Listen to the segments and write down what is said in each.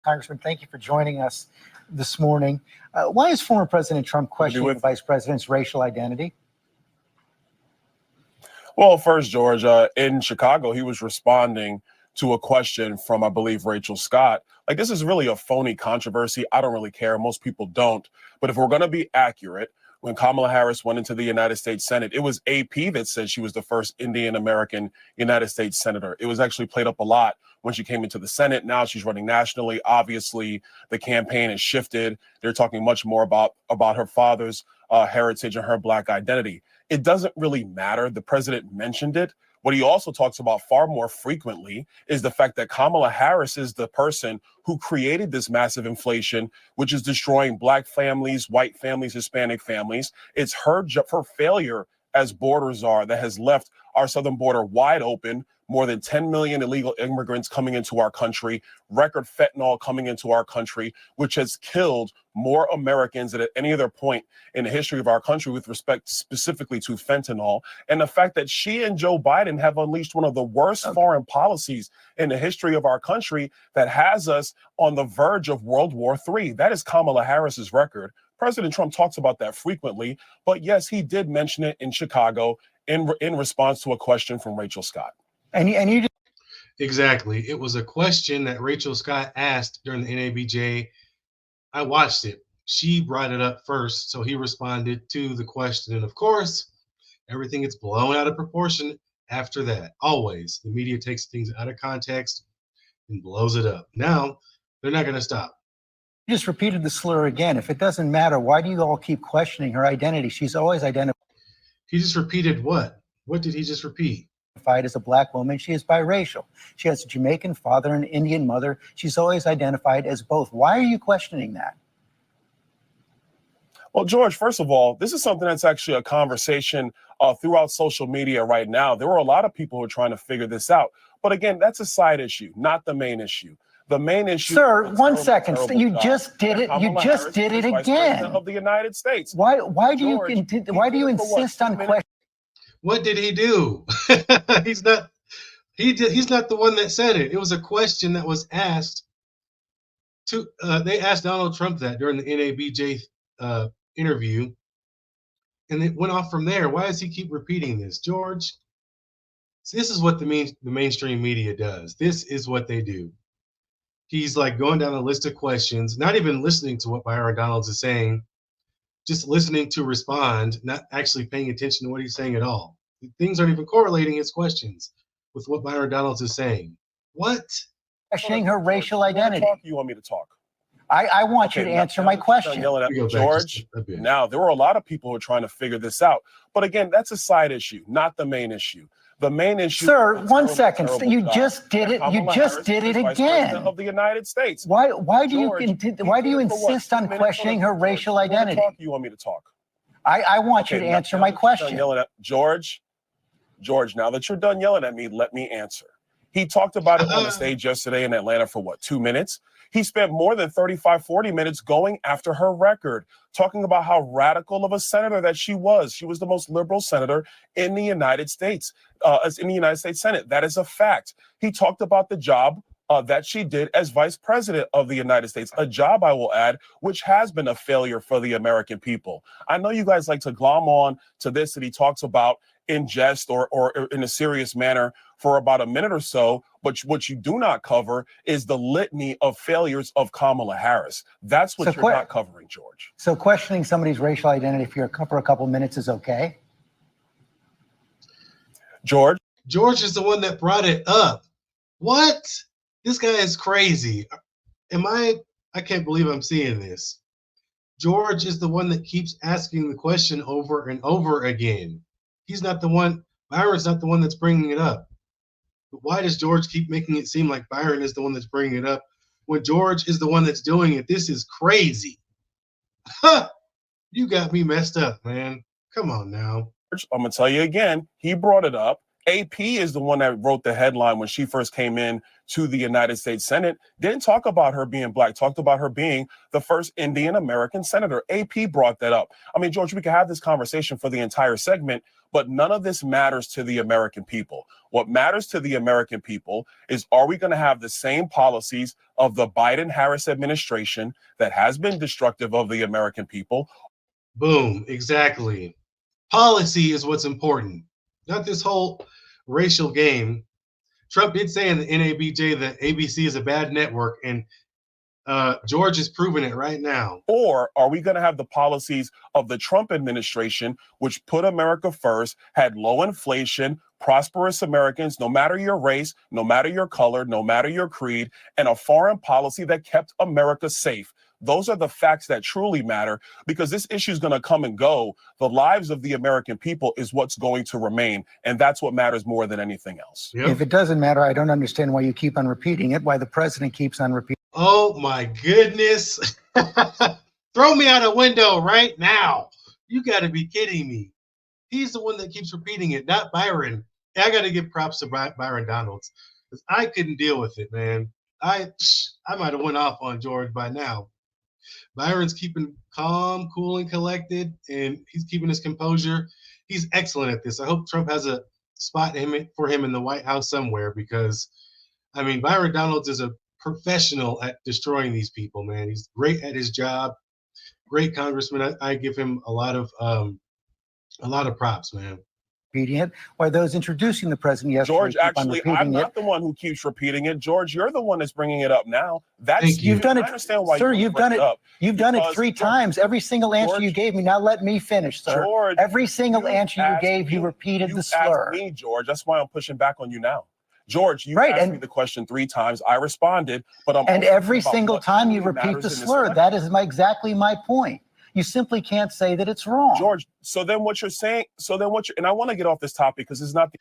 Congressman, thank you for joining us this morning. Why is former President Trump questioning the vice president's racial identity? Well, first, George, in Chicago, he was responding to a question from, I believe, Rachel Scott. Like, this is really a phony controversy. I don't really care. Most people don't. But if we're going to be accurate, when Kamala Harris went into the United States Senate, it was AP that said she was the first Indian American United States senator. It was actually played up a lot when she came into the Senate. Now she's running nationally. Obviously, the campaign has shifted. They're talking much more about her father's heritage and her Black identity. It doesn't really matter. The president mentioned it. What he also talks about far more frequently is the fact that Kamala Harris is the person who created this massive inflation, which is destroying Black families, white families, Hispanic families. It's her failure as border czar that has left our southern border wide open, more than 10 million illegal immigrants coming into our country, record fentanyl coming into our country, which has killed more Americans than at any other point in the history of our country with respect specifically to fentanyl. And the fact that she and Joe Biden have unleashed one of the worst foreign policies in the history of our country that has us on the verge of World War III. That is Kamala Harris's record. President Trump talks about that frequently, but yes, he did mention it in Chicago in response to a question from Rachel Scott. And you just Exactly. It was a question that Rachel Scott asked during the NABJ. I watched it. She brought it up first, so he responded to the question. And of course, everything gets blown out of proportion after that. Always. The media takes things out of context and blows it up. Now, they're not going to stop. just repeated the slur again. If it doesn't matter, why do you all keep questioning her identity? She's always identified He just repeated what? What did he just repeat? as a Black woman. She is biracial. She has a Jamaican father and an Indian mother. She's always identified as both. Why are you questioning that? Well, George, first of all, this is something that's actually a conversation throughout social media right now. There were a lot of people who are trying to figure this out. But again, that's a side issue, not the main issue. The main issue. Sir, one second. You just did it. You just did it again. Of the United States. Why do you insist on questioning? What did he do? He's not the one that said it. It was a question that was asked to they asked Donald Trump that during the NABJ interview, and it went off from there. Why does he keep repeating this, George? So this is what the mainstream media does. This is what they do. He's like going down a list of questions, not even listening to what Byron Donalds is saying, just listening to respond, not actually paying attention to what he's saying at all. Things aren't even correlating his questions with what Byron Donalds is saying. What? Questioning her racial identity. You want me to talk? I want you to answer my question. George, now, there were a lot of people who are trying to figure this out. But again, that's a side issue, not the main issue. The main issue. Sir, one second. You just did it. You just did it again. Of the United States. Why do you insist on questioning her racial identity? You want me to talk? I want you to answer my question. George, now that you're done yelling at me, let me answer. He talked about it on the stage yesterday in Atlanta for what, 2 minutes? He spent more than 35, 40 minutes going after her record, talking about how radical of a senator that she was. She was the most liberal senator in the United States, in the United States Senate. That is a fact. He talked about the job that she did as vice president of the United States, a job, I will add, which has been a failure for the American people. I know you guys like to glom on to this that he talks about in jest or in a serious manner for about a minute or so, but what you do not cover is the litany of failures of Kamala Harris. That's what you're not covering, George. So questioning somebody's racial identity for a couple minutes is okay? George is the one that brought it up. What? This guy is crazy. I can't believe I'm seeing this. George is the one that keeps asking the question over and over again. He's not the one. Byron's not the one that's bringing it up. But why does George keep making it seem like Byron is the one that's bringing it up when George is the one that's doing it? This is crazy. You got me messed up, man. Come on now. I'm going to tell you again, he brought it up. AP is the one that wrote the headline when she first came in to the United States Senate. Didn't talk about her being black, talked about her being the first Indian American senator. AP brought that up. I mean, George, we could have this conversation for the entire segment, but none of this matters to the American people. What matters to the American people is, are we going to have the same policies of the Biden-Harris administration that has been destructive of the American people? Boom, exactly. Policy is what's important, not this whole racial game. Trump did say in the NABJ that ABC is a bad network, and George is proving it right now. Or are we going to have the policies of the Trump administration, which put America first, had low inflation, prosperous Americans, no matter your race, no matter your color, no matter your creed, and a foreign policy that kept America safe? Those are the facts that truly matter, because this issue is going to come and go. The lives of the American people is what's going to remain, and that's what matters more than anything else. Yep. If it doesn't matter, I don't understand why you keep on repeating it, why the president keeps on repeating. Oh my goodness. Throw me out a window right now. You got to be kidding me. He's the one that keeps repeating it, not Byron. I got to give props to Byron Donalds, because I couldn't deal with it, man. I might have went off on George by now. Byron's keeping calm, cool, and collected, and he's keeping his composure. He's excellent at this. I hope Trump has a spot for him in the White House somewhere, because, I mean, Byron Donalds is a professional at destroying these people, man. He's great at his job. Great congressman. I give him a lot of props, man. Repeating it, why those introducing the president yesterday George, keep on actually, repeating I'm not it. the one who keeps repeating it. George, you're the one that's bringing it up now. That's Thank you. You've done I it, understand why sir. you You've done it. up. You've done it Because, 3 George, times. Every single answer George, you gave me. Now let me finish, sir. George, Every single answer you asked gave, you me- repeated you the slur. asked me, George. That's why I'm pushing back on you now. George, you Right, asked and- me the question 3 times. I responded, but I'm And also every talking about single what time you truly repeat matters the in this slur, election. that is exactly my point. You simply can't say that it's wrong. George, so then what you're saying, and I want to get off this topic because it's not the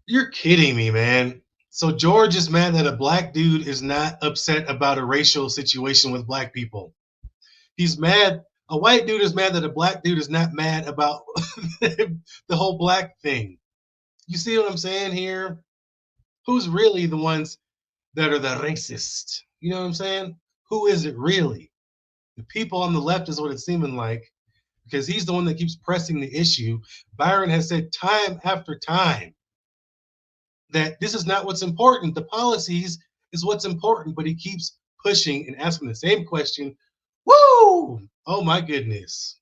You're kidding me, man. So George is mad that a black dude is not upset about a racial situation with black people. He's mad. A white dude is mad that a black dude is not mad about the whole black thing. You see what I'm saying here? Who's really the ones that are the racist? You know what I'm saying? Who is it really? The people on the left is what it's seeming like, because he's the one that keeps pressing the issue. Byron has said time after time that this is not what's important. The policies is what's important, but he keeps pushing and asking the same question. Woo! Oh my goodness.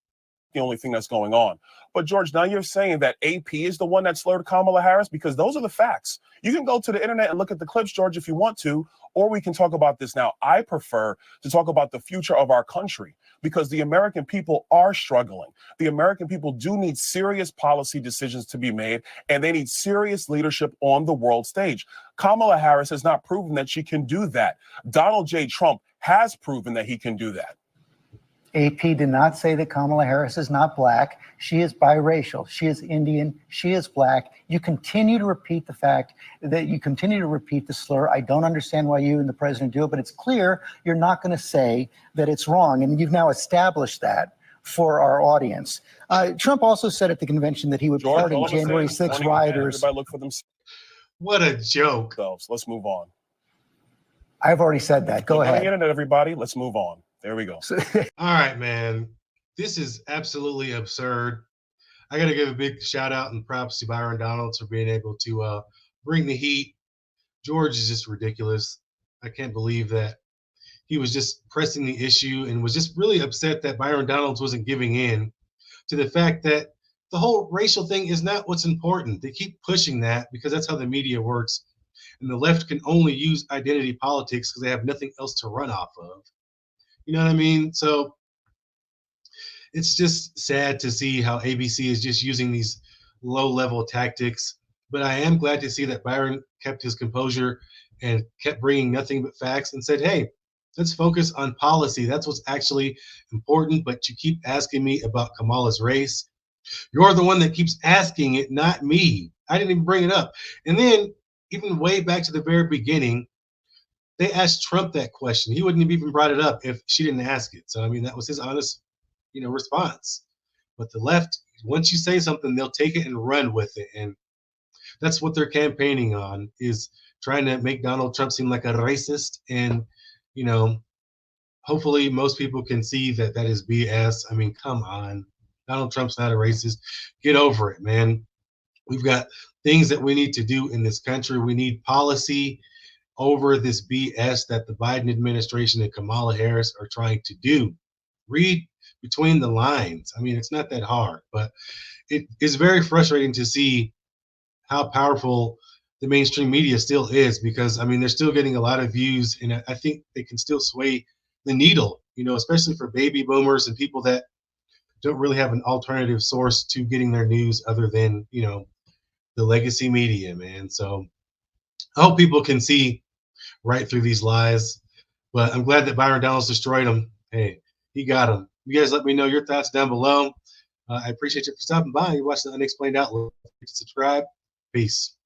only thing that's going on. But George, now you're saying that AP is the one that slurred Kamala Harris, because those are the facts. You can go to the internet and look at the clips, George, if you want to, or we can talk about this now. I prefer to talk about the future of our country, because the American people are struggling. The American people do need serious policy decisions to be made, and they need serious leadership on the world stage. Kamala Harris has not proven that she can do that. Donald J. Trump has proven that he can do that. AP did not say that Kamala Harris is not black. She is biracial. She is Indian. She is black. You continue to repeat the fact that you continue to repeat the slur. I don't understand why you and the president do it, but it's clear you're not going to say that it's wrong. And you've now established that for our audience. Trump also said at the convention that he would George, pardon all I'm January saying is 6 rioters. Everybody look for themselves. What a joke. Let's move on. I've already said that. Go Look on ahead. the internet, everybody. Let's move on. There we go. All right, man. This is absolutely absurd. I got to give a big shout out and props to Byron Donalds for being able to bring the heat. George is just ridiculous. I can't believe that he was just pressing the issue and was just really upset that Byron Donalds wasn't giving in to the fact that the whole racial thing is not what's important. They keep pushing that because that's how the media works. And the left can only use identity politics because they have nothing else to run off of. You know what I mean? So it's just sad to see how ABC is just using these low-level tactics. But I am glad to see that Byron kept his composure and kept bringing nothing but facts and said, hey, let's focus on policy. That's what's actually important. But you keep asking me about Kamala's race. You're the one that keeps asking it, not me. I didn't even bring it up. And then even way back to the very beginning, they asked Trump that question. He wouldn't have even brought it up if she didn't ask it. So, I mean, that was his honest, response. But the left, once you say something, they'll take it and run with it. And that's what they're campaigning on, is trying to make Donald Trump seem like a racist. And, you know, hopefully most people can see that that is BS. I mean, come on. Donald Trump's not a racist. Get over it, man. We've got things that we need to do in this country. We need policy over this BS that the Biden administration and Kamala Harris are trying to do. Read between the lines. I mean, it's not that hard, but it is very frustrating to see how powerful the mainstream media still is, because I mean they're still getting a lot of views, and I think they can still sway the needle, you know, especially for baby boomers and people that don't really have an alternative source to getting their news other than, you know, the legacy media, man. So I hope people can see right through these lies, but I'm glad that Byron Donalds destroyed them. Hey, he got them. You guys let me know your thoughts down below. I appreciate you for stopping by. You watched the Unexplained Outlook. Subscribe. Peace.